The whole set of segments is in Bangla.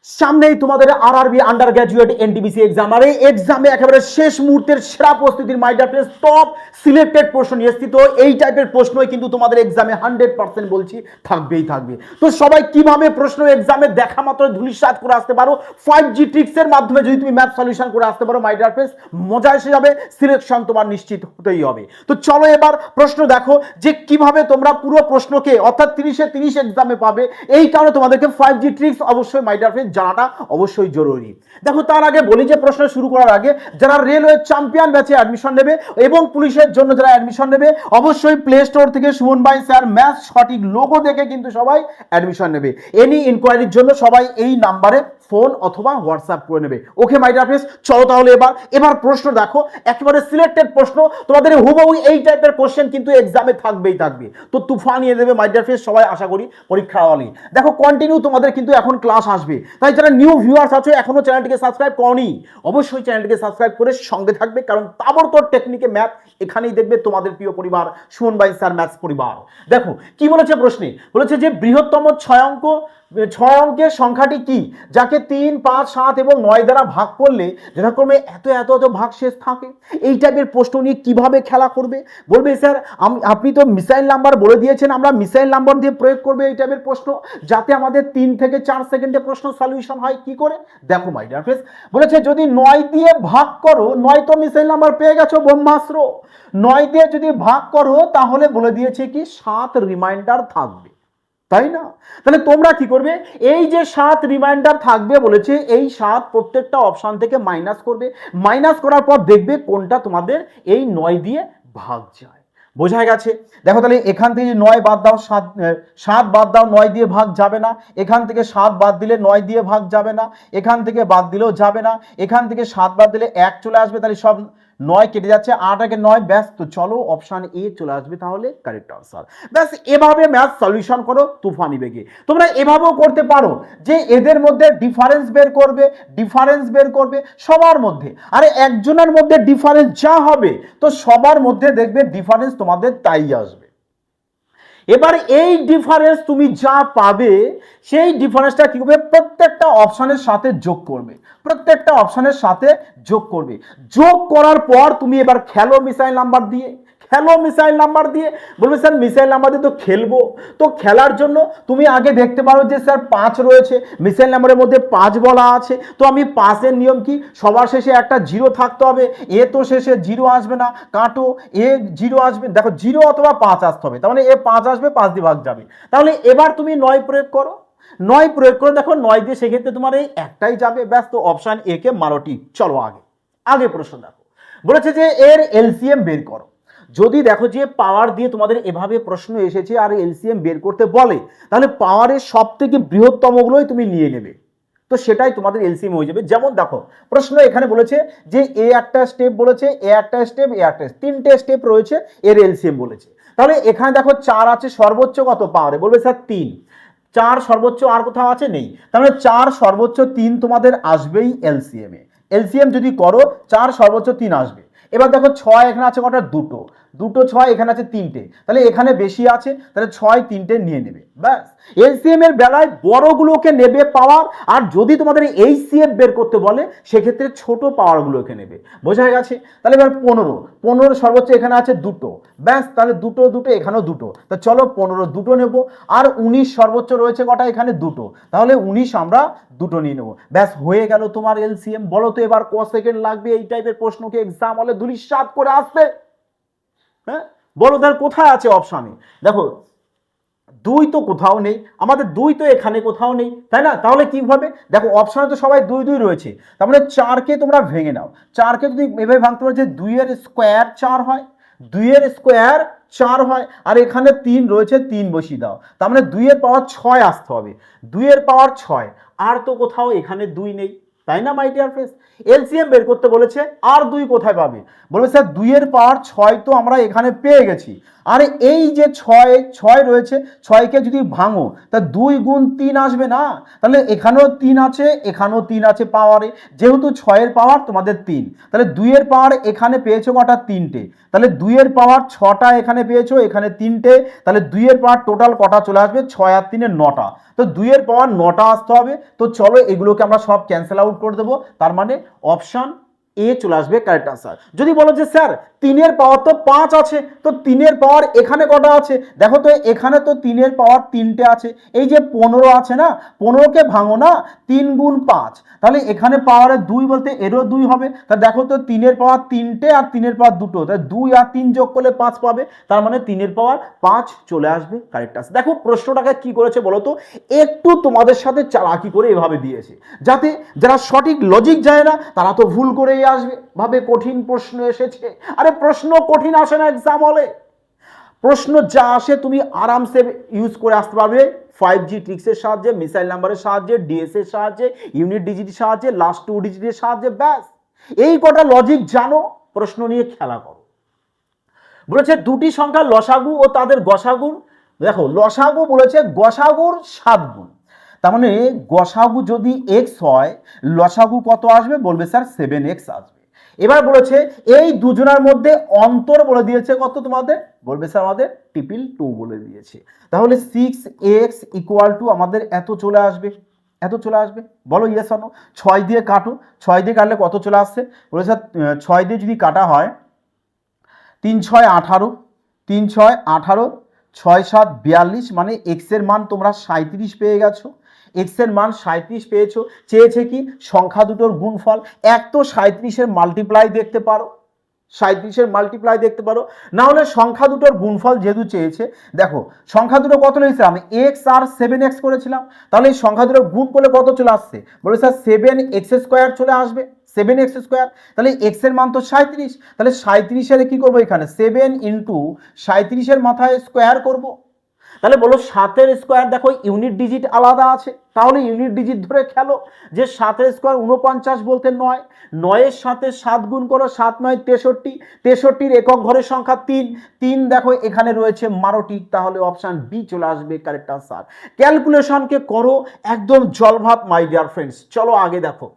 সামনেই তোমাদের RRB under graduate NTPC exam, আর এই এক্সামে একেবারে শেষ মুহূর্তের সেরা প্রস্তুতির my dear friends top selected প্রশ্ন নিয়ে এসেছি। তো এই টাইপের প্রশ্নই কিন্তু তোমাদের এক্সামে 100% বলছি থাকবেই থাকবে। তো সবাই কিভাবে প্রশ্ন এক্সামে দেখা মাত্র ধুলিসাৎ করে আসতে পারো 5G ট্রিক্সের মাধ্যমে যদি তুমি ম্যাথ সলিউশন করে আসতে পারো মাই ডিয়ার ফ্রেন্ডস, মজা এসে যাবে, সিলেকশন তোমার নিশ্চিত হতেই হবে। তো চলো এবার প্রশ্ন দেখো যে কিভাবে তোমরা পুরো প্রশ্নকে অর্থাৎ 30-এ 30 এক্সামে পাবে। এই কারণে তোমাদেরকে 5G ট্রিক্স অবশ্যই মাই ডিয়ার ফ্রেন্ডস জানাটা অবশ্যই জরুরি। দেখো তার আগে বলি যে প্রশ্ন শুরু করার আগে যারা রেলওয়ে চ্যাম্পিয়ন ব্যাচে অ্যাডমিশন নেবে এবং পুলিশের জন্য যারা অ্যাডমিশন নেবে অবশ্যই প্লে স্টোর থেকে সুমন ভাই স্যার ম্যাথ সঠিক লোগো দেখে কিন্তু সবাই অ্যাডমিশন নেবে। এনি ইনকোয়ারির জন্য সবাই এই নাম্বারে ফোন অথবা হোয়াটসঅ্যাপ করে নেবে। ওকে মাই ডিয়ার ফ্রেন্ডস, চলো তাহলে এবার প্রশ্ন দেখো, একেবারে সিলেক্টেড প্রশ্ন, তোমাদের হুবহু এই টাইপের কোশ্চেন কিন্তু এক্সামে থাকবেই থাকবে। তো তুফান নিয়ে দেবে মাই ডিয়ার ফ্রেন্ডস, সবাই আশা করি পরীক্ষা হলে। দেখো কন্টিনিউ তোমাদের কিন্তু এখন ক্লাস আসবে, তাই যারা নিউ ভিউয়ার্স আছো এখনো চ্যানেলটিকে সাবস্ক্রাইব করনি অবশ্যই চ্যানেলটিকে সাবস্ক্রাইব করে সঙ্গে থাকবে, কারণ তাবড়তোড় টেকনিকে ম্যাথ এখানেই দেখবে তোমাদের প্রিয় পরিবার সুমন ভাই স্যার ম্যাথস পরিবার। দেখো কি বলেছে প্রশ্নে, বলেছে যে বৃহত্তম 6 অঙ্কের সংখ্যাটি কি যাকে 3, 5, 7 এবং 9 দ্বারা ভাগ করলে যথাক্রমে এত এত এত ভাগ শেষ থাকে। এই টাইপের প্রশ্ন নিয়ে কিভাবে খেলা করবে বলবে স্যার আপনি তো মিসাইল নাম্বার বলে দিয়েছেন, আমরা মিসাইল নাম্বার দিয়ে প্রয়োগ করবে এই টাইপের প্রশ্ন যাতে আমাদের 3 থেকে 4 সেকেন্ডে প্রশ্ন সলিউশন হয়। কি করে দেখো মাই ডিয়ার ফ্রেন্ডস, বলেছে যদি 9 দিয়ে ভাগ করো, 9 তো মিসাইল নাম্বার পেয়ে গেছো ব্রহ্মাস্ত্র, 9 দিয়ে যদি ভাগ করো তাহলে বলে দিয়েছে কি 7 রিমাইন্ডার থাকবে, তাই না? তাহলে তোমরা কি করবে, এই যে 7 রিমাইন্ডার থাকবে বলেছে এই 7 প্রত্যেকটা অপশন থেকে মাইনাস করবে, মাইনাস করার পর দেখবে কোনটা তোমাদের এই 9 দিয়ে ভাগ যায়। বোঝা গেছে? দেখো তাহলে এখান থেকে 9 বাদ দাও, 7 বাদ দাও, 9 দিয়ে ভাগ যাবে না, এখান থেকে 7 বাদ দিলে 9 দিয়ে ভাগ যাবে না, এখান থেকে বাদ দিলেও যাবে না, এখান থেকে 7 বাদ দিলে 1 চলে আসবে, তাহলে সব 9 কেটে যাচ্ছে, 8 আর 9 ব্যাস। তো চলো অপশন এ চলে আসবে তাহলে কারেক্ট আনসার। ব্যাস এভাবে ম্যাথ সলিউশন করো তুফানি বেগে। তোমরা এভাবেও করতে পারো যে এদের মধ্যে ডিফারেন্স বের করবে সবার মধ্যে, আরে একজনের মধ্যে ডিফারেন্স যা হবে তো সবার মধ্যে দেখবে ডিফারেন্স তোমাদের তাই আসবে। এবার এই ডিফারেন্স তুমি যা পাবে সেই ডিফারেন্সটা কি করবে, প্রত্যেকটা অপশনের সাথে যোগ করবে, যোগ করার পর তুমি এবার খেলো মিসাইল নাম্বার দিয়ে, বলবে স্যার মিসাইল নাম্বার দিয়ে তো খেলবো, তো খেলার জন্য তুমি আগে দেখতে পারো যে স্যার 5 রয়েছে, মিসাইল নাম্বারের মধ্যে 5 বলা আছে, তো আমি 5-এর নিয়ম কি সবার শেষে একটা 0 থাকতে হবে, এ তো শেষে 0 আসবে না, কাটো, এ 0 আসবে, দেখো 0 অথবা 5 আসতে হবে, তার মানে এ 5 আসবে, 5 দিয়ে ভাগ যাবে। তাহলে এবার তুমি 9 প্রয়োগ করো, দেখো 9 দিয়ে সেক্ষেত্রে তোমার এই একটাই যাবে, ব্যাস। তো অপশন এ কে মারো টিক। চলো আগে প্রশ্ন দেখো, বলেছে যে এর এলসিএম বের করো। যদি দেখো যে পাওয়ার দিয়ে তোমাদের এভাবে প্রশ্ন এসেছে আর এলসিএম বের করতে বলে, তাহলে পাওয়ারের সব থেকে বৃহত্তমগুলোই তুমি নিয়ে নেবে, তো সেটাই তোমাদের এলসিএম হয়ে যাবে। যেমন দেখো প্রশ্ন এখানে বলেছে যে এ একটা স্টেপ বলেছে, এ একটা স্টেপ, তিনটে স্টেপ রয়েছে, এর এলসিএম বলেছে। তাহলে এখানে দেখো 4 আছে, সর্বোচ্চ কত পাওয়ারে, বলবে স্যার 3, 4 সর্বোচ্চ আর কোথাও আছে নেই, তাহলে 4 সর্বোচ্চ 3 তোমাদের আসবেই এলসিএম এ। এলসিএম যদি করো 4 সর্বোচ্চ 3 আসবে। এবার দেখো 6 এখানে আছে কটা, দুটো 6 এখানে আছে 3টে, তাহলে এখানে বেশি আছে, তাহলে 6 3টে নিয়ে নেবে, ব্যাস। এলসিএম এর বেলায় বড়গুলোকে নেবে পাওয়ার, আর যদি তোমাদের এইচসিএফ বের করতে বলে সেক্ষেত্রে ছোট পাওয়ারগুলোকে নেবে। বোঝা গেছে? তাহলে এবার 15 সর্বোচ্চ এখানে আছে 2, ব্যাস। তাহলে দুটো এখানেও 2, তা চলো 15 2 নেব। আর 19 সর্বোচ্চ রয়েছে কটা, এখানে 2, তাহলে 19 আমরা 2 নিয়ে নেবো, ব্যাস হয়ে গেল তোমার এলসিএম। বলো তো এবার ক সেকেন্ড লাগবে এই টাইপের প্রশ্নকে এক্সাম হলে ধুলিসাৎ করে আসতে? হ্যাঁ বলো তাহলে কোথায় আছে অপশানে? দেখো 2 তো কোথাও নেই, আমাদের 2 তো এখানে কোথাও নেই, তাই না? তাহলে কিভাবে, দেখো অপশানে তো সবাই 2 রয়েছে, তার মানে 4কে তোমরা ভেঙে নাও। 4কে যদি এভাবে ভাঙতে পারো যে 2 এর স্কোয়ার 4 হয়, 2 এর স্কোয়ার 4 হয়, আর এখানে 3 রয়েছে, 3 বসিয়ে দাও, তার মানে 2 এর পাওয়ার 6 আসতে হবে, 2 এর পাওয়ার 6, আর তো কোথাও এখানে 2 নেই, তাই না মাই ডিয়ার ফ্রেন্ডস? এলসিএম বের করতে বলেছে, আর 2 কোথায় পাবে, বলবে স্যার 2 এর পাওয়ার 6 তো আমরা এখানে পেয়ে গেছি, আর এই যে 6 রয়েছে, 6কে যদি ভাঙো তা 2 গুণ 3 আসবে না, তাহলে এখানেও 3 আছে, এখানেও 3 আছে পাওয়ারে, যেহেতু 6 এর পাওয়ার তোমাদের 3, তাহলে 2 এর পাওয়ার এখানে পেয়েছো কটা, 3টে, তাহলে 2 এর পাওয়ার 6টা এখানে পেয়েছো, এখানে 3টে, তাহলে 2 এর পাওয়ার টোটাল কটা চলে আসবে, 6 আর 3 9টা, তো 2 এর পাওয়ার 9টা আসতে হবে। তো চলো এগুলোকে আমরা সব ক্যান্সেল আউট করে দেবো, তার মানে অপশন এ চলে আসবে কারেক্ট আনসার। যদি বলো যে স্যার 3 এর পাওয়ার তো 5 আছে, তো 3 এর পাওয়ার এখানে কটা আছে, দেখো তো এখানে তো 3 এর পাওয়ার 3টে আছে, এই যে 15 আছে না, 15কে ভাঙো না, 3 গুণ 5, তাহলে এখানে পাওয়ারে 2 বলতে এরও 2 হবে। তা দেখো তো 3 এর পাওয়ার 3টে আর 3 এর পাওয়ার 2টো, তাই 2 আর 3 যোগ করলে 5 পাবে, তার মানে 3 এর পাওয়ার 5 চলে আসবে কারেক্ট আনসার। দেখো প্রশ্নটাকে কি করেছে বলো তো, একটু তোমাদের সাথে চালাকি করে এভাবে দিয়েছে, যাতে যারা সঠিক লজিক যায় না তারা তো ভুল করেই আসবে, ভাবে কঠিন প্রশ্ন এসেছে। আরে প্রশ্ন কঠিন আসে না এক্সাম হলে, প্রশ্ন যা আসে তুমি আরামসে ইউজ করে আসতে পারবে 5G ট্রিক্সের সাহায্যে, মিসাইল নাম্বারের সাহায্যে, ডিএস এর সাহায্যে, ইউনিট ডিজিটের সাহায্যে, লাস্ট 2 ডিজিটের সাহায্যে, ব্যাস এই কটা লজিক জানো, প্রশ্ন নিয়ে খেলা করো। বলেছে দুটি সংখ্যার লসাগু ও তাদের গসাগু, দেখো লসাগু বলেছে গসাগুর 7 গুণ, তার মানে গসাগু যদি x হয় লসাগু কত আসবে, বলবে স্যার 7x আসবে। এবার বলেছে এই দুজনের মধ্যে অন্তর বলে দিয়েছে কত তোমাদের, বলবে স্যার আমাদের 2 বলে দিয়েছে। তাহলে 6x ইকুয়াল টু আমাদের এত চলে আসবে, এত চলে আসবে, বলো ইয়েস অর নো। 6 দিয়ে কাটো, 6 দিয়ে কাটলে কত চলে আসছে, বলে স্যার 6 দিয়ে যদি কাটা হয় 3 6 18, 3 6 18, 6 7 42, মানে এক্স এর মান তোমরা 37 পেয়ে গেছো। এক্স এর মান 37 পেয়েছো, চেয়েছে কি সংখ্যা দুটোর গুণফল, এক তো 37-এর মাল্টিপ্লাই দেখতে পারো, 37-এর মাল্টিপ্লাই দেখতে পারো, না হলে সংখ্যা দুটোর গুণফল যেহেতু চেয়েছে, দেখো সংখ্যা দুটো কত লিখেছিলাম, এক্স আর 7x করেছিলাম, তাহলে এই সংখ্যা দুটোর গুণ করলে কত চলে আসছে, বলে স্যার 7x² চলে আসবে, 7x², তাহলে x এর মান তো 37, তাহলে 37-এর কি করবো এখানে 7 ইন্টু 37-এর মাথায় স্কোয়ার করব, তাহলে বলো 7-এর স্কোয়ার, দেখো ইউনিট ডিজিট আলাদা আছে, তাহলে ইউনিট ডিজিট ধরে খেলো, যে 7-এর স্কোয়ার 49 বলতে 9, 9-এর সাথে 7 গুণ করো, 7 9 63, 63-র একক ঘরের সংখ্যা 3, 3 দেখো এখানে রয়েছে 12টি, তাহলে অপশন বি চলে আসবে কারেক্ট আনসার। ক্যালকুলেশনকে করো একদম জলভাত মাই ডিয়ার ফ্রেন্ডস। চলো আগে দেখো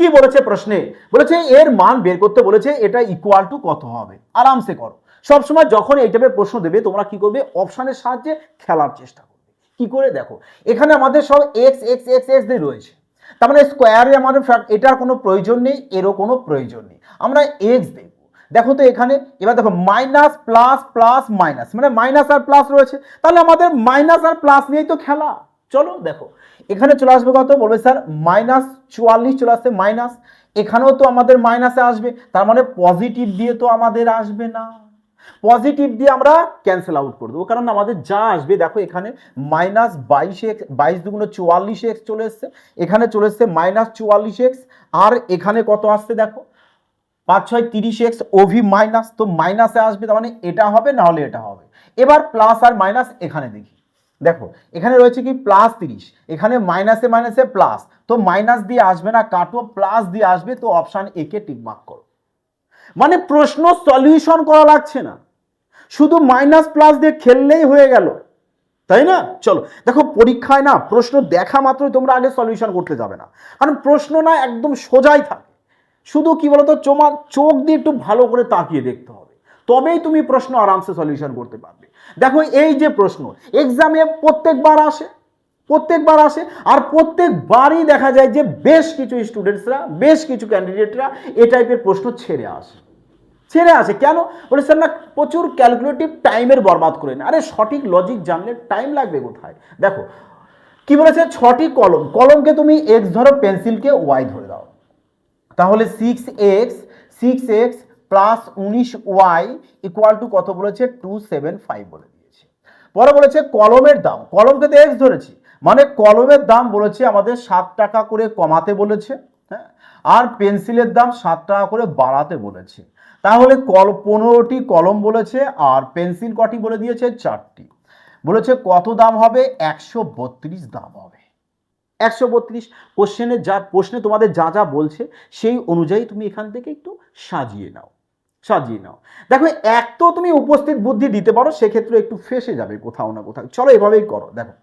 কি বলেছে প্রশ্নে, বলেছে এর মান বের করতে বলেছে, এটা ইকুয়াল টু কত হবে, আরামসে করো। সবসময় যখন এই টাইপের প্রশ্ন দেবে তোমরা কি করবে, অপশনের সাহায্যে খেলার চেষ্টা করবে। কি করে দেখো, এখানে আমাদের সব এক্স এক্স এক্স এক্স দিয়ে রয়েছে, তার মানে স্কোয়ারে আমাদের এটার কোনো প্রয়োজন নেই, এরও কোনো প্রয়োজন নেই, আমরা এক্স দেব। দেখো তো এখানে এবার দেখো মাইনাস প্লাস প্লাস মাইনাস, মানে মাইনাস আর প্লাস রয়েছে, তাহলে আমাদের মাইনাস আর প্লাস নিয়েই তো খেলা। চলো দেখো এখানে চলে আসবে কত, বলবে স্যার -44 চলে আসছে মাইনাস, এখানেও তো আমাদের মাইনাসে আসবে, তার মানে পজিটিভ দিয়ে তো আমাদের আসবে না, পজিটিভ দিয়ে আমরা ক্যান্সেল আউট করে দেবো, কারণ আমাদের যা আসবে দেখো এখানে -22x, 22 দুগুণ 44x চলে এসছে, এখানে চলে এসছে -44x, আর এখানে কত আসছে দেখো 5 6 30x ওভি মাইনাস, তো মাইনাসে আসবে, তার মানে এটা হবে না হলে এটা হবে। এবার প্লাস আর মাইনাস এখানে দেখি, দেখো এখানে রয়েছে কি +30, এখানে মাইনাসে মাইনাসে প্লাস, তো মাইনাস দিয়ে আসবে না, কাটো, প্লাস দিয়ে আসবে, তো option A K tick mark করো। মানে প্রশ্ন সলিউশন করা লাগছে না, শুধু মাইনাস প্লাস দিয়ে খেললেই হয়ে গেল, তাই না। চলো দেখো পরীক্ষায় না প্রশ্ন দেখা মাত্রই তোমরা আগে সলিউশন করতে যাবে না, কারণ প্রশ্ন না একদম সোজাই থাকে, শুধু কি বলতো তোমার চোখ দিয়ে একটু ভালো করে তাকিয়ে দেখতে হবে, তবেই তুমি প্রশ্ন আরামসে সলিউশন করতে পারবে। দেখো এই যে প্রশ্ন এক্সামে প্রত্যেকবার আসে, প্রত্যেকবার আসে, আর প্রত্যেকবারই দেখা যায় যে বেশ কিছু স্টুডেন্টসরা, বেশ কিছু ক্যান্ডিডেটরা এই টাইপের প্রশ্ন ছেড়ে আসে কেন, বলে স্যার না প্রচুর ক্যালকুলেটিভ টাইমের বরবাদ করে না। আরে সঠিক লজিক জানলে টাইম লাগবে কোথায়, দেখো কি বলেছে 6টি কলম, কলমকে তুমি এক্স ধরো, পেন্সিলকে ওয়াই ধরে দাও, তাহলে 6x plus 19y equal to কত বলেছে 275 বলে দিয়েছে। পরে বলেছে কলমের দাম, কলমকে তো এক্স ধরেছি, মানে কলমের দাম বলেছে আমাদের 7 টাকা করে কমাতে বলেছে, হ্যাঁ, আর পেন্সিলের দাম 7 টাকা করে বাড়াতে বলেছে, তাহলে 15টি কলম বলেছে, আর পেন্সিল কটি বলে দিয়েছে 4টি, বলেছে কত দাম হবে, 132 দাম হবে, 132। প্রশ্নে তোমাদের যা যা বলছে সেই অনুযায়ী তুমি এখান থেকে একটু সাজিয়ে নাও। দেখো এক তো তুমি উপস্থিত বুদ্ধি দিতে পারো, সেক্ষেত্রে একটু ফেসে যাবে কোথাও না কোথাও। চলো এভাবেই করো, দেখো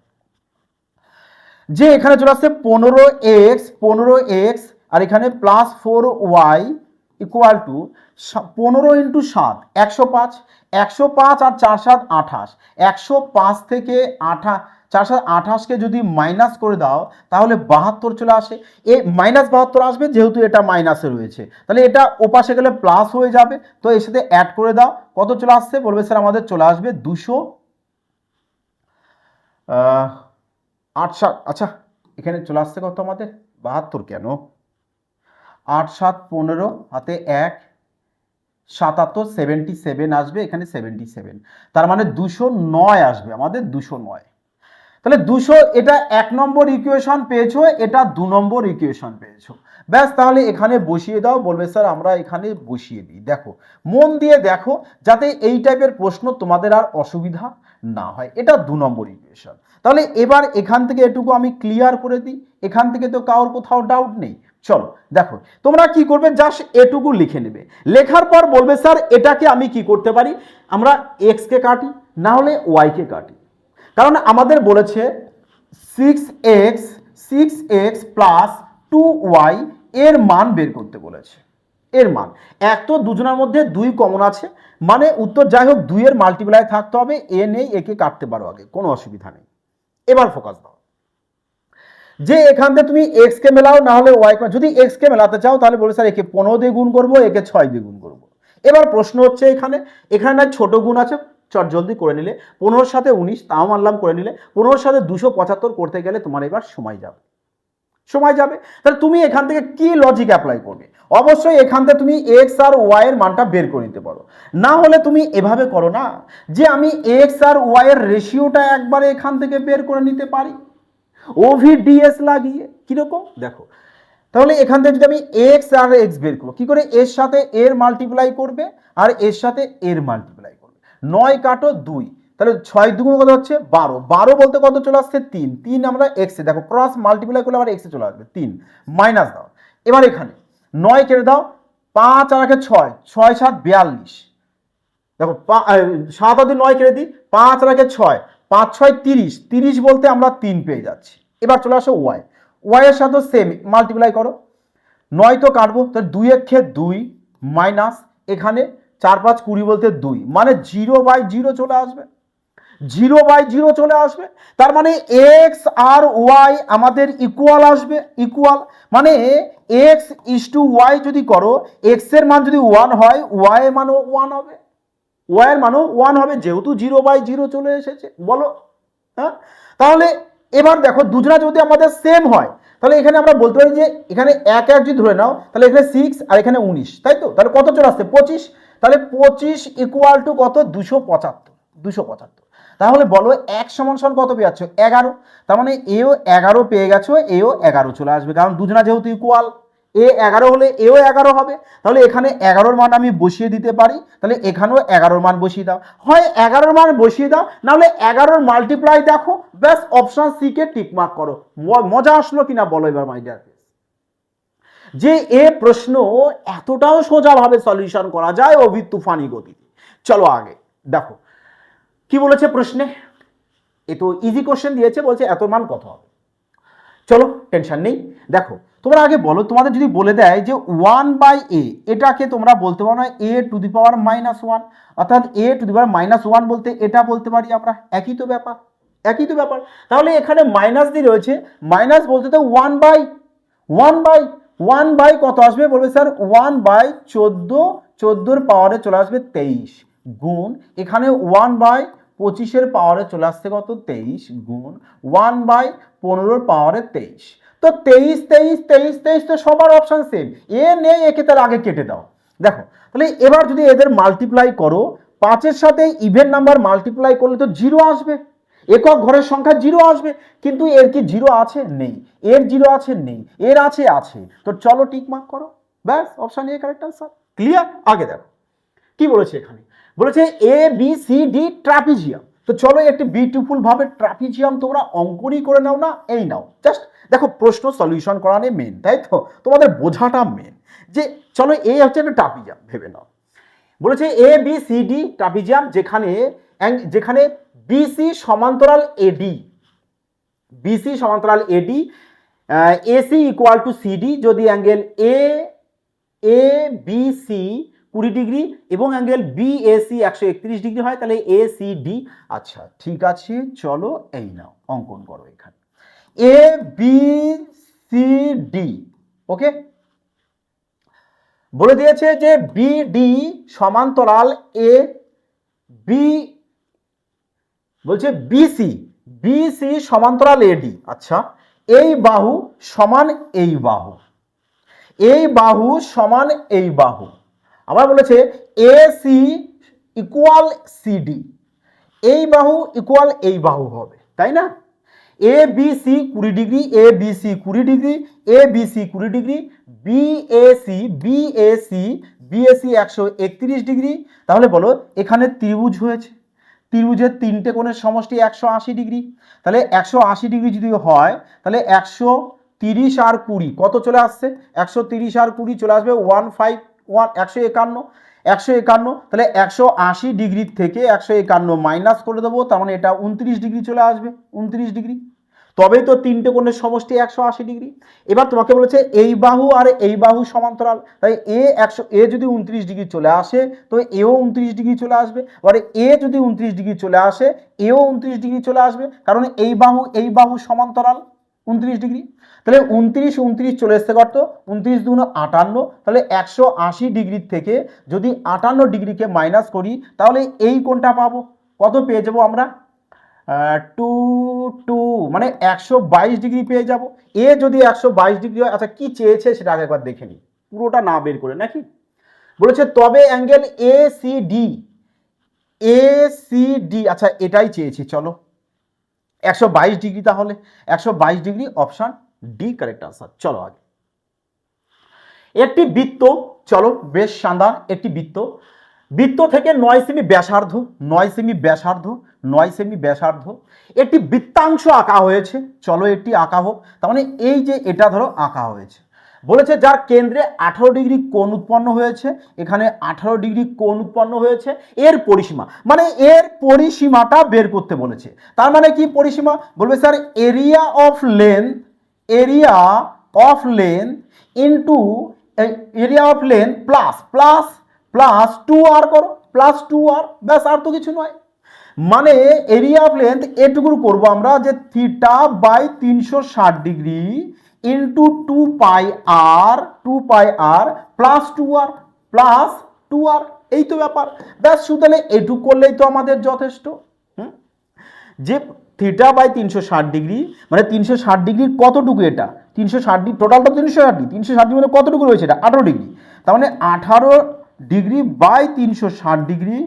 যে এখানে চলে আসছে 15x আর এখানে +4y ইকুয়াল টু 15 ইন্টু 7 105, 105 আর 4 7 28, 105 থেকে 4×7 = 28কে যদি মাইনাস করে দাও তাহলে 72 চলে আসে। এই -72 আসবে যেহেতু এটা মাইনাসে রয়েছে, তাহলে এটা ওপাশে গেলে প্লাস হয়ে যাবে। তো এর সাথে অ্যাড করে দাও, কত চলে আসছে বলবে স্যার আমাদের চলে আসবে 268। আচ্ছা এখানে চলে আসছে কত আমাদের 72 কেন, 8 7 15 হাতে 1 77 77 আসবে, এখানে 77, তার মানে 209 আসবে আমাদের 209। তাহলে 200 এটা 1 নম্বর ইকুয়েশন পেয়েছো, এটা 2 নম্বর ইকুয়েশন পেয়েছো। ব্যাস তাহলে এখানে বসিয়ে দাও, বলবে স্যার আমরা এখানে বসিয়ে দিই। দেখো মন দিয়ে দেখো যাতে এই টাইপের প্রশ্ন তোমাদের আর অসুবিধা না হয়। এটা 2 নম্বর ইকুয়েশন। তাহলে এবার এখান থেকে এটুকু আমি ক্লিয়ার করে দিই, এখান থেকে তো কারোর কোথাও ডাউট নেই। চলো দেখো তোমরা কি করবে, জাস্ট এটুকু লিখে নেবে, লেখার পর বলবে স্যার এটাকে আমি কি করতে পারি, আমরা এক্স কে কাটি না হলে ওয়াই কে কাটি। কারণ আমাদের বলেছে 6x প্লাস 2y এর মান বের করতে বলেছে। এর মান এক তো দুজনের মধ্যে 2 কমন আছে, মানে উত্তর যাই হোক 2 এর মাল্টিপ্লাই থাকতে হবে, এ নেই একে কাটতে পারো আগে, কোনো অসুবিধা নেই। এবার ফোকাস দাও যে এখান থেকে তুমি এক্স কে মেলাও না হলে ওয়াই, যদি এক্স কে মেলাতে চাও তাহলে বলে স্যার একে 15 দিয়ে গুণ করবো, একে 6 দিয়ে গুণ করবো। এবার প্রশ্ন হচ্ছে এখানে না ছোট গুণ আছে, চট জলদি করে নিলে, 15 সাথে 19 তাও মানলাম করে নিলে, 15 সাথে 275 করতে গেলে তোমার এবার সময় যাবে। তাহলে তুমি এখান থেকে কি লজিক অ্যাপ্লাই করবে, অবশ্যই এখান থেকে তুমি এক্স আর ওয়াই এর মানটা বের করে নিতে পারো। না হলে তুমি এভাবে করো না যে আমি এক্স আর ওয়াই এর রেশিওটা একবারে এখান থেকে বের করে নিতে পারি ওভিডিএস লাগিয়ে। কিরকম দেখো, তাহলে এখান থেকে যদি আমি এক্স আর এক্স বের করবো, কি করে, এর সাথে এর মাল্টিপ্লাই করবে আর এর সাথে এর মাল্টিপ্লাই করবে, 9 কাটো 2, তাহলে 6 দুগুণ কত হচ্ছে 12, 12 বলতে কত চলে আসছে 3, 3 আমরা এক্সে, দেখো ক্রস মাল্টিপ্লাই করলে আবার এক্সে চলে আসবে 3, মাইনাস দাও। এবার এখানে 9 কেটে দাও, 5 আর 6, 6 7 42, দেখো 7 আর 9 কেটে দিই, 5 আর 6, 5 6 30, 30 বলতে আমরা 3 পেয়ে যাচ্ছি। এবার চলে আসো ওয়াই, ওয়াই এর সাথে সেম মাল্টিপ্লাই করো, 9 তো কাটবো, তাহলে 2 এর ক্ষেত্রে 2 মাইনাস এখানে 4 5 20 বলতে 2, মানে 0/0 চলে আসবে, 0/0 চলে আসবে। তার মানে এক্স আর ওয়াই আমাদের ইকুয়াল আসবে, ইকুয়াল মানে এক্স ইস টু ওয়াই যদি করো, এক্স এর মান যদি 1 হয় ওয়াই এর মানও 1 হবে, ওয়াই এর মানও 1 হবে, যেহেতু 0/0 চলে এসেছে। বলো হ্যাঁ, তাহলে এবার দেখো দুজনা যদি আমাদের সেম হয় তাহলে এখানে আমরা বলতে পারি যে এখানে 1 1 যদি ধরে নাও তাহলে এখানে 6 আর এখানে 19, তাই তো, তাহলে কত চলে আসছে 25, তাহলে 25 ইকুয়াল টু কত 275। তাহলে বলো 1 সমান সমান কত পেয়ে যাচ্ছ 11, তার মানে এও 11 পেয়ে গেছো, এও 11 চলে আসবে, কারণ দুজনা যেহেতু ইকুয়াল, এ 11 হলে এও 11 হবে। তাহলে এখানে 11-র মান আমি বসিয়ে দিতে পারি, তাহলে এখানেও 11-র মান বসিয়ে দাও, হয় 11-র মান বসিয়ে দাও নাহলে 11-র মাল্টিপ্লাই দেখো, ব্যাস option C K tick mark করো। মজা আসলো কিনা বলো এবার মাই ডিয়ার, যে এ প্রশ্ন এতটাও সোজাভাবে সলিউশন করা যায় অভিত তুফানি গতিতে। চলো আগে দেখো কি বলেছে প্রশ্নে, এ তো ইজি কোশ্চেন দিয়েছে, বলছে এত মান কত হবে। চলো টেনশন নেই, দেখো তোমরা আগে বলো, তোমাদের যদি বলে দেয় যে 1/a, এটাকে তোমরা বলতে পারো না a টু দি পাওয়ার -1, অর্থাৎ a টু দি পাওয়ার -1 বলতে এটা বলতে পারি আমরা, একই তো ব্যাপার। তাহলে এখানে মাইনাস দিয়ে রয়েছে, মাইনাস বলতে তো 1/1 কত আসবে, বলবে স্যার 1/14, 14-র পাওয়ারে চলে আসবে 23 গুণ, এখানে 1/25-এর পাওয়ারে চলে আসছে কত 23 গুণ 1/15-র পাওয়ারে 23, তো 23 তো সবার অপশন সেম, এ নেই, একে তার আগে কেটে দাও। দেখো তাহলে এবার যদি এদের মাল্টিপ্লাই করো, 5-এর সাথে ইভেন নাম্বার মাল্টিপ্লাই করলে তো 0 আসবে, একক ঘরের সংখ্যা 0 আসবে, কিন্তু এর কি 0 আছে, নেই, এর 0 আছে, নেই, এর আছে, তো চলো টিক মার্ক করো, ব্যাস option A correct answer. Clear? আগে দেখো কি বলেছে, এখানে বলেছে A B C D trapezium, তো চলো একটি বিউটিফুল ভাবে ট্রাপিজিয়াম তোমরা অঙ্কনই করে নাও না, এই নাও জাস্ট দেখো প্রশ্ন সলিউশন করা নেই মেন, তাই তো, তোমাদের বোঝাটা মেন, যে চলো এ হচ্ছে একটা ট্রাপিজিয়াম ভেবে নাও। বলেছে A B C D trapezium, যেখানে বিসি সমান্তরাল AD, AC equal to CD, যদি angle A B C 20 degree এবং অ্যাঙ্গেল বিএসি 131 ডিগ্রি হয়, তাহলে এসিডি। আচ্ছা ঠিক আছে, চলো এই নাও অঙ্কন করো এখানে এ বি সি ডি। ওকে, বলে দিয়েছে যে বিডি সমান্তরাল এ বি, বলছে বিসি, বিসি সমান্তরাল এডি। আচ্ছা, এই বাহু সমান এই বাহু, এই বাহু সমান এই বাহু। আবার বলেছে এসি ইকুয়াল সিডি, এই বাহু ইকুয়াল এই বাহু হবে, তাই না? A B C 20 degree, A B C 20 degree, A B C 20 degree, BAC BAC BAC 131 degree. তাহলে বলো এখানে ত্রিভুজ হয়েছে, ত্রিভুজের তিনটে কোণের সমষ্টি 180 ডিগ্রি। তাহলে 180 ডিগ্রি যদি হয় তাহলে 130 আর 20 কত চলে আসছে? 130 আর 20 চলে আসবে 151, 151। তাহলে 180 ডিগ্রি থেকে 151 মাইনাস করে দেবো, তার মানে এটা 29 ডিগ্রি চলে আসবে, 29 ডিগ্রি। তবেই তো তিনটে কোণের সমষ্টি 180 ডিগ্রি। এবার তোমাকে বলেছে এই বাহু আর এই বাহু সমান্তরাল, তাই এ যদি 29 ডিগ্রি চলে আসে তো এও 29 ডিগ্রি চলে আসবে। এবারে এ যদি 29 ডিগ্রি চলে আসে এও 29 ডিগ্রি চলে আসবে, কারণ এই বাহু সমান্তরাল 29 ডিগ্রি। তাহলে 29 চলে এসছে কত? 29 দুগুণ 58। তাহলে 180 ডিগ্রি থেকে যদি 58 ডিগ্রিকে মাইনাস করি তাহলে এই কোণটা পাবো, কত পেয়ে যাবো আমরা? 2 মানে 122 ডিগ্রি পেয়ে যাব। এ যদি 122 ডিগ্রি হয়, আচ্ছা কি চেয়েছে সেটা আগে একবার দেখে নিই, পুরোটা না বের করে নাকি। বলেছে তবে অ্যাঙ্গেল এসিডি, এসিডি, আচ্ছা এটাই চেয়েছি। চলো 122 ডিগ্রি, তাহলে 122 degree, option D correct answer. চলো আগে একটি বৃত্ত, চলো বেশ শানদার একটি বৃত্ত, বৃত্ত থেকে 9 সেমি ব্যাসার্ধ, 9 সেমি ব্যাসার্ধ, 9 সেমি ব্যাসার্ধ একটি বৃত্তাংশ আঁকা হয়েছে। চলো এটি আঁকা হোক, তার মানে এই যে এটা ধরো আঁকা হয়েছে। বলেছে যার কেন্দ্রে 18 ডিগ্রি কোণ উৎপন্ন হয়েছে, এখানে 18 ডিগ্রি কোণ উৎপন্ন হয়েছে। এর পরিসীমা মানে এর পরিসীমাটা বের করতে বলেছে। তার মানে কি পরিসীমা? বলবে sir area of length, area of length into area of length plus plus plus 2r করো, প্লাস 2r, ব্যাস আর তো কিছু নয়। মানে এরিয়া অফ লেন্থ এটুকু করবো আমরা যে theta by 360 degree into 2 pi আর প্লাস 2r, এই তো ব্যাপার। ব্যাস শুধু তাহলে এটুকু করলেই তো আমাদের যথেষ্ট। যে থিটা বাই 360 ডিগ্রি মানে 360 ডিগ্রির কতটুকু? এটা 360 টোটালটা 360 মানে কতটুকু রয়েছে? এটা 18 ডিগ্রি। তার মানে 18 ডিগ্রি বাই 360 ডিগ্রি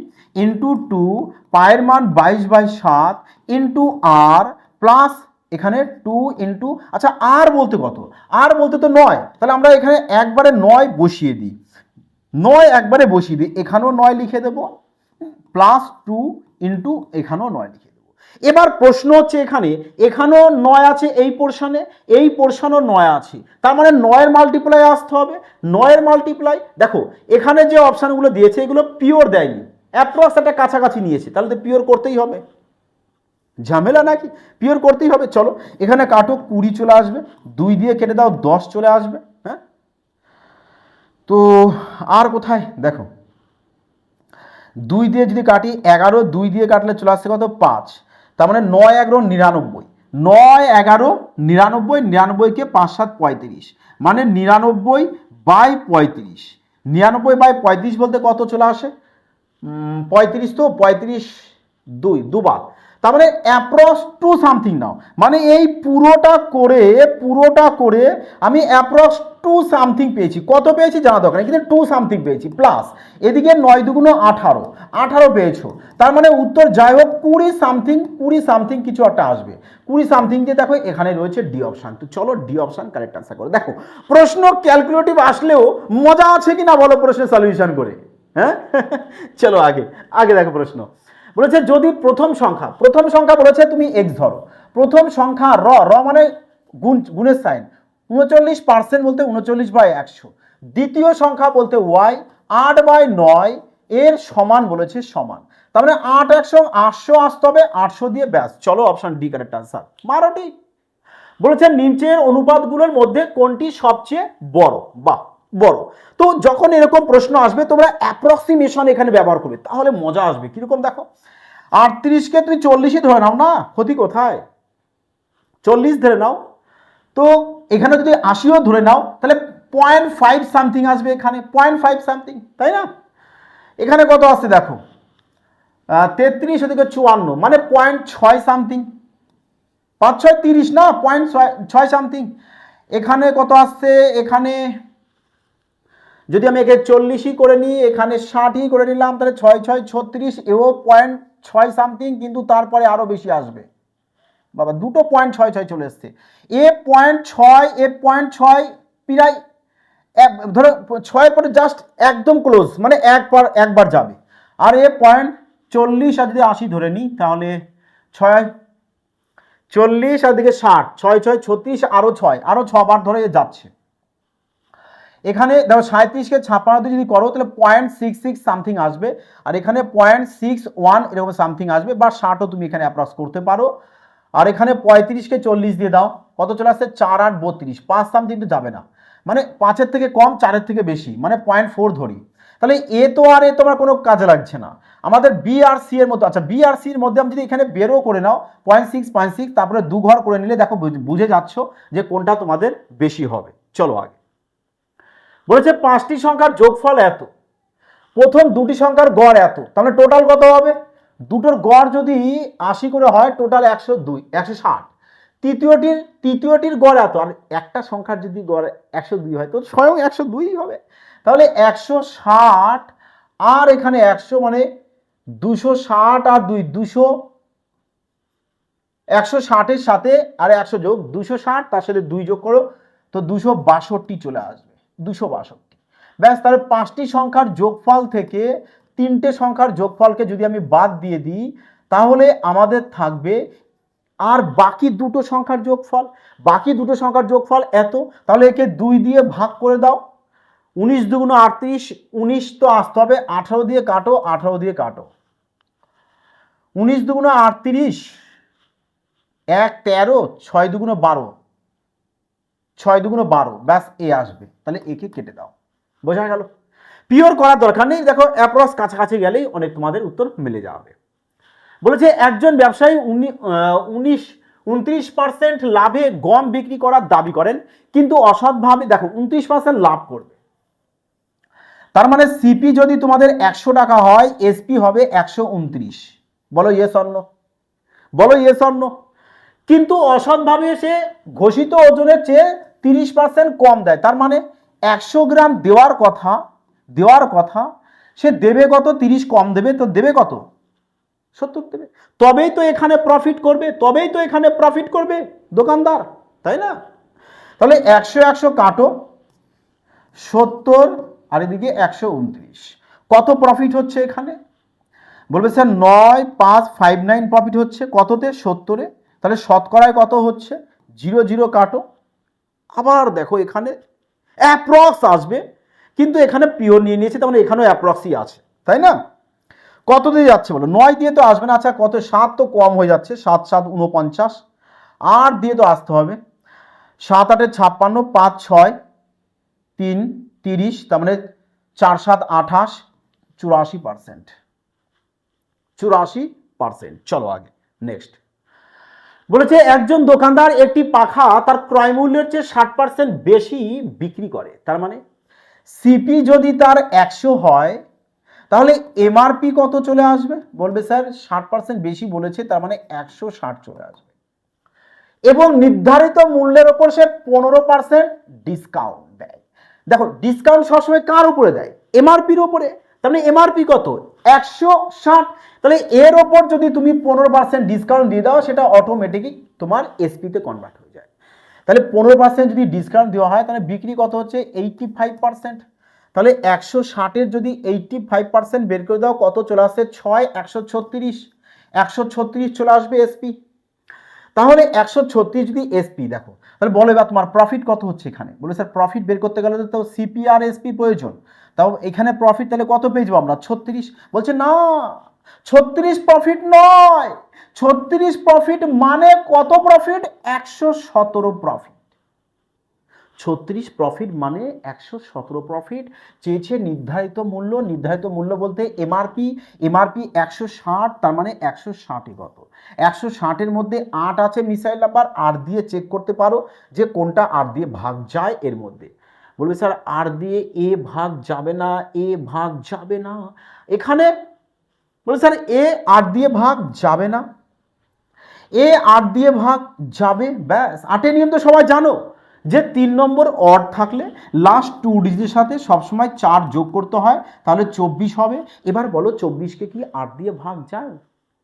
ইন্টু 2, পায়ের মান 22/7 ইন্টু আর প্লাস এখানে 2 ইন্টু, আচ্ছা আর বলতে কত? আর বলতে তো 9, তাহলে আমরা এখানে একবারে 9 বসিয়ে দিই, 9 একবারে বসিয়ে দিই, এখানেও 9 লিখে দেবো, প্লাস 2 ইন্টু এখানেও 9 লিখে দেবো। এবার প্রশ্ন হচ্ছে এখানেও 9 আছে, এই পোর্শনে, এই পোর্শনও 9 আছে, তার মানে 9 মাল্টিপ্লাই আসতে হবে। 9 মাল্টিপ্লাই, দেখো এখানে যে অপশানগুলো দিয়েছে এগুলো পিওর দেয়নি, অ্যাপ্রক্স একটা কাছাকাছি নিয়েছে, তাহলে তো পিওর করতেই হবে, ঝামেলা নাকি, পিওর করতেই হবে। চলো এখানে কাটো, 20 চলে আসবে, 2 দিয়ে কেটে দাও 10 চলে আসবে। হ্যাঁ, তো আর কোথায়? দেখো 2 দিয়ে যদি কাটি 11, 2 দিয়ে কাটলে চলে আসছে কত? 5। তার মানে 9 11 99, 9 11 99, 99কে 5 7 35, মানে 99/35, 99/35 বলতে কত চলে আসে? 35, তো 35 দুবার, তার মানে অ্যাপ্রক্স 2 সামথিং নাও, মানে এই পুরোটা করে আমি অ্যাপ্রক্স 2 সামথিং পেয়েছি। কত পেয়েছি জানা দরকার নেই, কিন্তু 2 সামথিং পেয়েছি। প্লাস এদিকে 9 দুগুণ 18 পেয়েছো, তার মানে উত্তর যাই হোক 20 সামথিং কিছু একটা আসবে। 20 সামথিং দিয়ে দেখো এখানে রয়েছে ডি অপশান। তো চলো ডি অপশান কারেক্ট আনসার করো। দেখো প্রশ্ন ক্যালকুলেটিভ আসলেও মজা আছে কি না বলো প্রশ্নের সলিউশন করে। হ্যাঁ চলো আগে দেখো প্রশ্ন বলেছে যদি প্রথম সংখ্যা বলেছে তুমি x ধরো, প্রথম সংখ্যা র মানে গুণের সাইন 39% বলতে 39/100, দ্বিতীয় সংখ্যা বলতে y 8/9 এর সমান বলেছে সমান, তার মানে 8 800 আসতে হবে, 800 দিয়ে ব্যাস। চলো অপশন ডি কারেক্ট আনসার, মারোটি। বলেছে নিচের অনুপাতগুলোর মধ্যে কোনটি সবচেয়ে বড়? বাহ বড়। তো যখন এরকম প্রশ্ন আসবে তোমরা অ্যাপ্রক্সিমেশন এখানে ব্যবহার করবে, তাহলে মজা আসবে। কিরকম দেখো, 38কে তুমি 40ই ধরে নাও না, ক্ষতি কোথায়? 40 ধরে নাও, তো এখানে যদি 80ও ধরে নাও তাহলে 0.5 সামথিং আসবে, এখানে 0.5 সামথিং, তাই না? এখানে কত আসছে দেখো, 33 ওদিকে 54, মানে 0.6 সামথিং, 5 6 30 না, 0.6 সামথিং। এখানে কত আসছে, এখানে যদি আমি একে 40ই করে নিই, এখানে 60ই করে নিলাম, তাহলে 6 6 36, এও 0.6 সামথিং, কিন্তু তারপরে আরো বেশি আসবে বাবা, দুটো 0.66 চলে এসছে। এ 0.6, এ 0.6, প্রায় ধরো 6 পরে জাস্ট একদম ক্লোজ, মানে একবার যাবে। আর এ 0.40, আর যদি 80 ধরে নিই তাহলে 6 40 আর দিকে 60, 6 6 36, আরো 6 বার ধরে যাচ্ছে। এখানে দেখো 37কে 56 যদি করো তাহলে 0.66 সামথিং আসবে, আর এখানে 0.61 এরকম সামথিং আসবে, বা 60ও তুমি এখানে অ্যাপ্রক্স করতে পারো। আর এখানে 35কে 40 দিয়ে দাও, কত চলে আসছে, 4 8 32, 5 সামথিং তো যাবে না, মানে 5-এর থেকে কম, 4-এর থেকে বেশি, মানে 0.4 ধরি। তাহলে এ তো আর এ তোমার কোনো কাজে লাগছে না, আমাদের বি আর সি এর মধ্যে। আচ্ছা, বি আর সি এর মধ্যে আমি যদি এখানে বেরো করে নাও 0.6, তারপরে 2 ঘর করে নিলে দেখো বুঝে যাচ্ছ যে কোনটা তোমাদের বেশি হবে। চলো আগে, বলেছে 5টি সংখ্যার যোগফল এত, প্রথম 2টি সংখ্যার গড় এত, তাহলে টোটাল কত হবে? দুটোর গড় যদি 80 করে হয়, টোটাল 102 160। তৃতীয়টির গড় এত, আর একটা সংখ্যার যদি গড় 102 হয় তো স্বয়ং 102 হবে। তাহলে 160 আর এখানে 100, মানে 260 আর 2 200, 160-এর সাথে আর 100 যোগ 260, তার সাথে 2 যোগ করো তো 262 চলে আসবে, 262। ব্যাস, তাহলে 5টি সংখ্যার যোগফল থেকে 3টে সংখ্যার যোগফলকে যদি আমি বাদ দিয়ে দিই, তাহলে আমাদের থাকবে আর বাকি দুটো সংখ্যার যোগফল। বাকি দুটো সংখ্যার যোগফল এত, তাহলে একে 2 দিয়ে ভাগ করে দাও। 19 দুগুণ 38, 19 তো আসতে হবে, 18 দিয়ে কাটো, 18 দিয়ে কাটো, 19 দুগুণ 38, 1 13, 6 দুগুণ 12, 6 দুগুণ 12, ব্যাস এ আসবে। তাহলে একে কেটে দাও, বোঝা গেল? পিওর করার দরকার নেই, দেখো অ্যাপ্রক্স কাছাকাছি গেলেই অনেক তোমাদের উত্তর মিলে যাবে। বলেছে একজন ব্যবসায়ী 29% লাভে গম বিক্রি করার দাবি করেন, কিন্তু অসৎভাবে, দেখো 29% লাভ করবে, তার মানে সিপি যদি তোমাদের 100 টাকা হয়, এসপি হবে 129। বলো ইয়েস অর নো, বলো ইয়েস অর নো। কিন্তু অসৎভাবে সে ঘোষিত ওজনের চেয়ে 30% কম দেয়, তার মানে 100 গ্রাম দেওয়ার কথা সে দেবে কত, 30 কম দেবে, তো দেবে কত, 70 দেবে। তবেই তো এখানে প্রফিট করবে দোকানদার, তাই না? তাহলে 100 100 কাটো, 70 আর এদিকে 129, কত প্রফিট হচ্ছে এখানে? বলবে স্যার 9 5 59 প্রফিট হচ্ছে, কততে, 70-এ। তাহলে শতকরায় কত হচ্ছে, 0 0 কাটো। আবার দেখো এখানে অ্যাপ্রক্স আসবে, কিন্তু এখানে পিওর নিয়ে নিয়েছে, তার মানে এখানেও অ্যাপ্রক্সই আছে, তাই না? কত দিয়ে যাচ্ছে বলো, 9 দিয়ে তো আসবে না। আচ্ছা, কত, 7 তো কম হয়ে যাচ্ছে, 7 7 49, 8 দিয়ে তো আসতে হবে, 7 8 56, 5 6 3 30, তার মানে 4 7 28, 84%। চলো আগে, নেক্সট। বলেছে একজন দোকানদার একটি পাখা তার ক্রয় মূল্যের চেয়ে 60% বেশি বিক্রি করে, তার মানে সিপি যদি তার 100 হয়, তাহলে এমআরপি কত চলে আসবে? বলবে স্যার 60% বেশি বলেছে, তার মানে 160 চলে আসবে, এবং নির্ধারিত মূল্যের ওপর সে 15% ডিসকাউন্ট দেয়। দেখো ডিসকাউন্ট সবসময় কার উপরে দেয়? এমআরপির উপরে। তার মানে এমআরপি কত, 160, তাহলে এর ওপর যদি তুমি 15% ডিসকাউন্ট দিয়ে দাও, সেটা অটোমেটিকই তোমার এসপিতে কনভার্ট হয়ে যায়। তাহলে 15% যদি ডিসকাউন্ট দেওয়া হয়, তাহলে বিক্রি কত হচ্ছে, 85%। তাহলে 160-এর যদি 85% বের করে দাও, কত চলে আসছে, 6 136 চলে আসবে এসপি। তাহলে 136 যদি এসপি, দেখো তাহলে বলো এবার তোমার প্রফিট কত হচ্ছে এখানে? বলে স্যার প্রফিট বের করতে গেলে তো সিপি আর এসপি প্রয়োজন, তাও এখানে প্রফিট তাহলে কত পেয়ে যাবো আমরা, 36। বলছে না, 36 প্রফিট নয়, 36 প্রফিট মানে কত প্রফিট, 117 প্রফিট। 36 প্রফিট মানে 117 প্রফিট চেয়েছে। নির্ধারিত মূল্য বলতে এমআরপি 160, তার মানে 160 কত, 160-এর মধ্যে 8 আছে মিসাইল নাম্বার, 8 দিয়ে চেক করতে পারো যে কোনটা 8 দিয়ে ভাগ যায়। এর মধ্যে বলবে স্যার 8 দিয়ে এ ভাগ যাবে না, এ ভাগ যাবে না। এখানে বলবে স্যার এ 8 দিয়ে ভাগ যাবে না, এ 8 দিয়ে ভাগ যাবে, ব্যাস। 8-এর নিয়ম তো সবাই জানো যে 3 নম্বর অড থাকলে লাস্ট 2 ডিজিটের সাথে সবসময় 4 যোগ করতে হয়, তাহলে 24 হবে। এবার বলো 24কে কি 8 দিয়ে ভাগ যায়?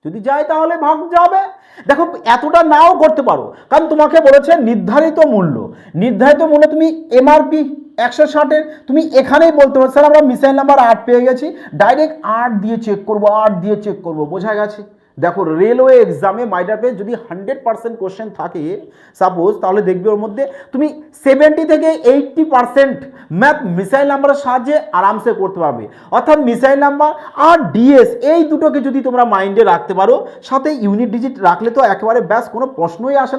যদি যায় তাহলে ভাগ যাবে। দেখো এতটা নাও করতে পারো, কারণ তোমাকে বলেছে নির্ধারিত মূল্য তুমি এমআরপি 160-এর তুমি এখানেই বলতে পারো স্যার আমরা মিসাইল নাম্বার 8 পেয়ে গেছি, ডাইরেক্ট 8 দিয়ে চেক করবো, বোঝা গেছে। দেখো রেলওয়ে এক্সামে মাইডার পেজ যদি 100% কোশ্চেন থাকে সাপোজ, তাহলে দেখবে ওর মধ্যে তুমি 70 থেকে 80% ম্যাথ মিসাইল নাম্বারের সাহায্যে আরামসে করতে পারবে। অর্থাৎ মিসাইল নাম্বার আর ডিএস এই দুটোকে যদি তোমরা মাইন্ডে রাখতে পারো, সাথে ইউনিট ডিজিট রাখলে তো একেবারে ব্যাস কোনো প্রশ্নই আসে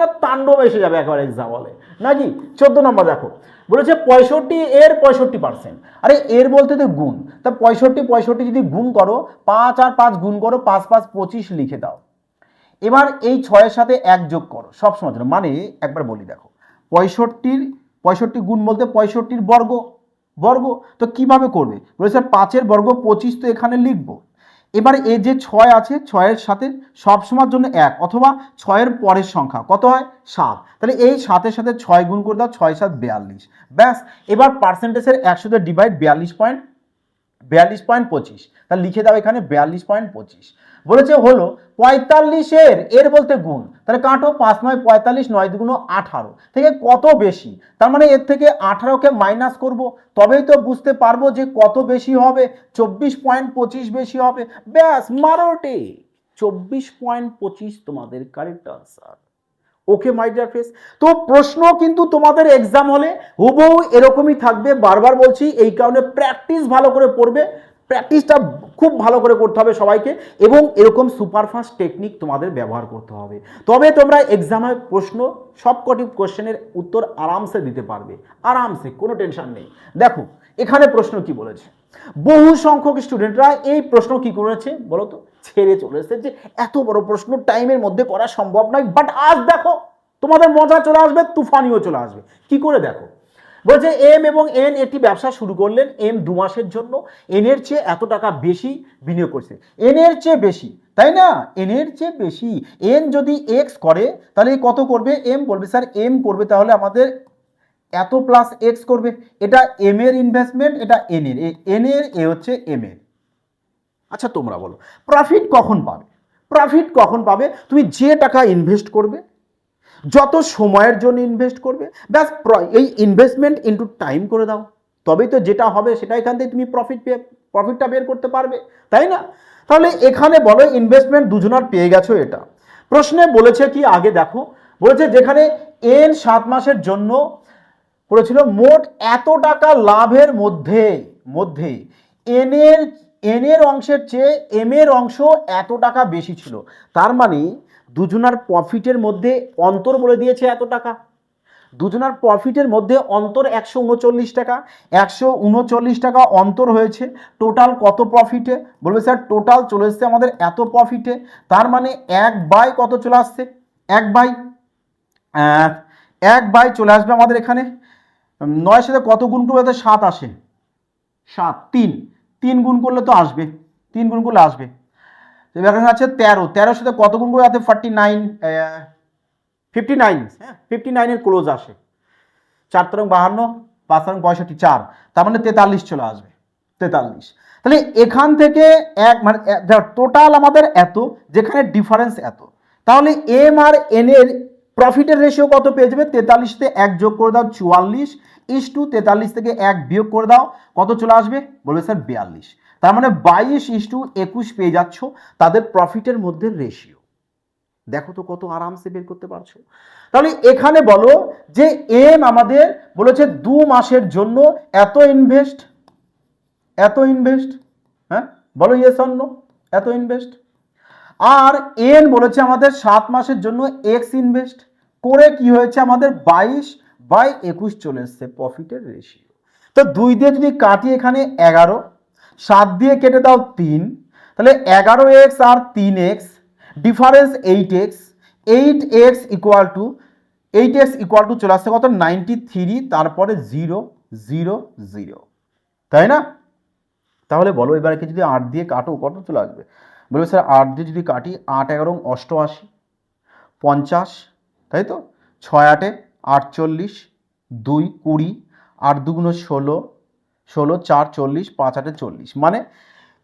না, তাণ্ডব এসে যাবে একেবারে এক্সাম হলে নাকি। 14 নম্বর দেখো বলেছে 65% আরে এর বলতে তো গুণ, তা 65 যদি গুণ করো, 5 আর 5 গুণ করো, 5 5 25 লিখে দাও। এবার এই 6-এর সাথে 1 যোগ করো সবসময় জন্য, মানে একবার বলি দেখো 65 গুণ বলতে 65-র বর্গ তো কিভাবে করবে বলেছে 5-এর বর্গ 25 তো এখানে লিখবো। এবার এই যে 6 আছে 6-এর সাথে সবসময়ের জন্য 1 অথবা 6-এর পরের সংখ্যা কত হয় 7, তাহলে এই 7-এর সাথে 6 গুণ করে দাও, 6 7 42, ব্যাস। এবার পার্সেন্টেজের 100 দিয়ে ডিভাইড 42.25, তাহলে লিখে দাও এখানে 42.25। বলেছে হলো 45-এর এর বলতে গুণ, তাহলে কাটো 5 9 45, 9 2 18 থেকে কত বেশি, তার মানে এর থেকে 18কে মাইনাস করব, তবেই তো বুঝতে পারবো যে কত বেশি হবে, 24.25 বেশি হবে, ব্যাস মারোটে 24.25 তোমাদের কারেক্ট আনসার। ওকে মাই ডিয়ার ফ্রেন্ডস, তো প্রশ্ন কিন্তু তোমাদের এক্সাম হলে হুবহু এরকমই থাকবে, বারবার বলছি এই কারণে প্র্যাকটিস ভালো করে পড়বে, প্র্যাকটিসটা খুব ভালো করে করতে হবে সবাইকে, এবং এরকম সুপারফাস্ট টেকনিক তোমাদের ব্যবহার করতে হবে, তবে তোমরা এক্সামে প্রশ্ন সবকটি কোশ্চেনের উত্তর আরামসে দিতে পারবে, আরামসে, কোনো টেনশন নেই। দেখো এখানে প্রশ্ন কি বলেছে, বহু সংখ্যক স্টুডেন্টরা এই প্রশ্ন কি করেছে বলো তো, ছেড়ে চলেছে যে এত বড় প্রশ্ন টাইমের মধ্যে করা সম্ভব নয়, বাট আজ দেখো তোমাদের মজা চলে আসবে, তুফানিও চলে আসবে। কি করে দেখো, বলছে এম এবং এন একটি ব্যবসা শুরু করলেন, এম 2 মাসের জন্য এন এর চেয়ে এত টাকা বেশি বিনিয়োগ করছে, এন এর চেয়ে বেশি, তাই না, এন এর চেয়ে বেশি। এন যদি এক্স করে তাহলে কত করবে, এম বলবে স্যার এম করবে তাহলে আমাদের এত প্লাস এক্স করবে, এটা এম এর ইনভেস্টমেন্ট, এটা এন এর, এ হচ্ছে এম এর। আচ্ছা তোমরা বলো প্রফিট কখন পাবে, তুমি যে টাকা ইনভেস্ট করবে, যত সময়ের জন্য ইনভেস্ট করবে, ব্যাস এই ইনভেস্টমেন্ট ইনটু টাইম করে দাও, তবেই তো যেটা হবে সেটা এখান থেকে তুমি প্রফিটটা বের করতে পারবে, তাই না। তাহলে এখানে বলো ইনভেস্টমেন্ট দুজনার পেয়ে গেছো, এটা প্রশ্নে বলেছে কি আগে দেখো, বলেছে যেখানে এন 7 মাসের জন্য করেছিল, মোট এত টাকা লাভের মধ্যে এন এর অংশের চেয়ে এম এর অংশ এত টাকা বেশি ছিল, তার মানে দুজনার প্রফিটের মধ্যে অন্তর বলে দিয়েছে এত টাকা, দুজনার প্রফিটের মধ্যে অন্তর 139 টাকা, 139 টাকা অন্তর হয়েছে, টোটাল কত প্রফিটে বলবে স্যার টোটাল চলে এসছে আমাদের এত প্রফিটে, তার মানে 1/, কত চলে আসছে 1/, চলে আসবে আমাদের এখানে 9 সাথে কত গুণ করবে, 7 আসে, 7 3 গুণ করলে তো আসবে, 3 গুণ করলে আসবে, এবার আছে 13 সাথে কত গুণ করে আছে 59, 59, হ্যাঁ 59 এর ক্লোজ আসে, 4 তরং 52, 5 তরং 65, 4, তার মানে 43 চলে আসবে, 43। তাহলে এখান থেকে মানে টোটাল আমাদের এত, যেখানে ডিফারেন্স এত, তাহলে এম আর এন এর প্রফিটের রেশিও কত পেয়ে যাবে, 43 তে 1 যোগ করে দাও 44, ইস টু 43 থেকে 1 বিয়োগ করে দাও, কত চলে আসবে বলবে স্যার 42, তার মানে 22:21 পেয়ে যাচ্ছ তাদের প্রফিটের মধ্যে রেশিও। দেখো তো কত আরামসে বের করতে পারছো। তাহলে এখানে বলো যে এম আমাদের বলেছে 2 মাসের জন্য এত ইনভেস্ট, হ্যাঁ বলো ইয়েস অর নো, এত ইনভেস্ট, আর এন বলেছে আমাদের 7 মাসের জন্য এক্স ইনভেস্ট করে কি হয়েছে আমাদের বাই 21 চলে এসছে প্রফিটের রেশিও। তো 2 দিয়ে যদি কাটি এখানে 11, 7 দিয়ে কেটে দাও 3, তাহলে 11x আর 3x difference 8x, 8x equal to 8x equal to চলে আসছে কত 93, তারপরে 0 0 0, তাই না? তাহলে বলো এবারে যদি 8 দিয়ে কাটো কত চলে আসবে? বলবে স্যার 8 দিয়ে যদি কাটি 8 11 88 50, তাই তো? 6 8 48, 2 20, 8 2 16, 16 4 40, 5 8 40, মানে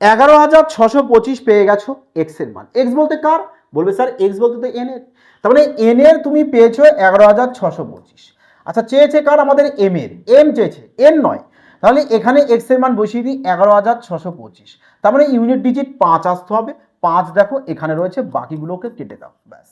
11,625 পেয়ে গেছো এক্স এর মান। এক্স বলতে কার? বলবে স্যার এক্স বলতে তো এন এর, তার মানে এন এর তুমি পেয়েছো 11,625। আচ্ছা চেয়েছে কার? আমাদের এম এর, এম চেয়েছে, এন নয়। তাহলে এখানে এক্স এর মান বসিয়ে দিই 11,625, তার মানে ইউনিট ডিজিট 5 আসতে হবে। 5 দেখো এখানে রয়েছে, বাকিগুলোকে কেটে দাও, ব্যাস।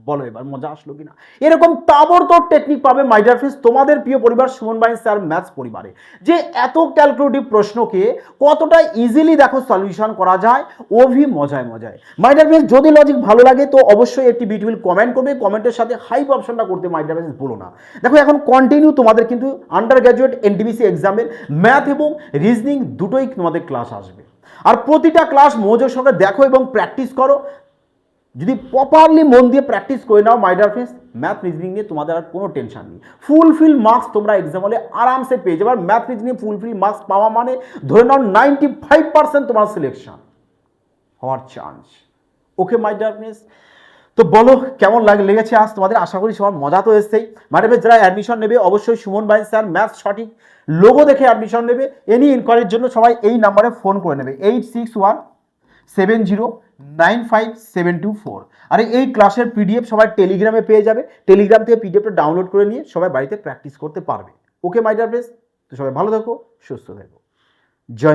বলো এবার মজা আসলো কিনা? এরকম তাবড়তোড় টেকনিক পাবে মাই ডিয়ার ফ্রেন্ডস তোমাদের প্রিয় পরিবার সুমন ভাই স্যার ম্যাথস পরিবারে, যে এত ক্যালকুলেটিভ প্রশ্নকে কতটা ইজিলি দেখো সলিউশন করা যায় ওভি মজায় মজায়। মাই ডিয়ার ফ্রেন্ডস যদি লজিক ভালো লাগে তো অবশ্যই একটি বিউটিফুল কমেন্ট করবে, কমেন্টের সাথে হাইপ অপশনটা করতে মাই ডিয়ার ফ্রেন্ডস বলো না। দেখো এখন কন্টিনিউ তোমাদের কিন্তু আন্ডার গ্র্যাজুয়েট এনটিপিসি এক্সামের ম্যাথ এবং রিজনিং দুটোই তোমাদের ক্লাস আসবে, আর প্রতিটা ক্লাস মনোযোগ সঙ্গে দেখো এবং প্র্যাকটিস করো। যদি প্রপারলি মন দিয়ে প্র্যাকটিস করে নাও my dear friends, math reasoning নিয়ে তোমাদের আর কোনো টেনশন নেই, ফুলফিল মার্কস তোমরা এক্সাম হলে আরামসে পেয়ে যাবে। ম্যাথ রিজনিং ফুলফিল মার্কস পাওয়া মানে ধরে নাও 95% তোমার সিলেকশন হওয়ার চান্স। ওকে মাই ডিয়ার ফ্রেন্ডস, তো বলো কেমন লেগেছে আজ তোমাদের? আশা করি সবার মজা তো এসছেই। মাই ডিয়ার যারা অ্যাডমিশন নেবে অবশ্যই সুমন ভাই স্যার ম্যাথ সঠিক লোগো দেখে অ্যাডমিশন নেবে। এনি ইনকোয়ারির জন্য সবাই এই নাম্বারে ফোন করে নেবে 8617095724। আর এই ক্লাসের পিডিএফ সবাই টেলিগ্রামে পেয়ে যাবে, টেলিগ্রাম থেকে পিডিএফটা ডাউনলোড করে নিয়ে সবাই বাড়িতে প্র্যাকটিস করতে পারবে। ওকে মাই ডিয়ার ফ্রেন্ডস, তো সবাই ভালো থাকো, সুস্থ থাকো, জয়।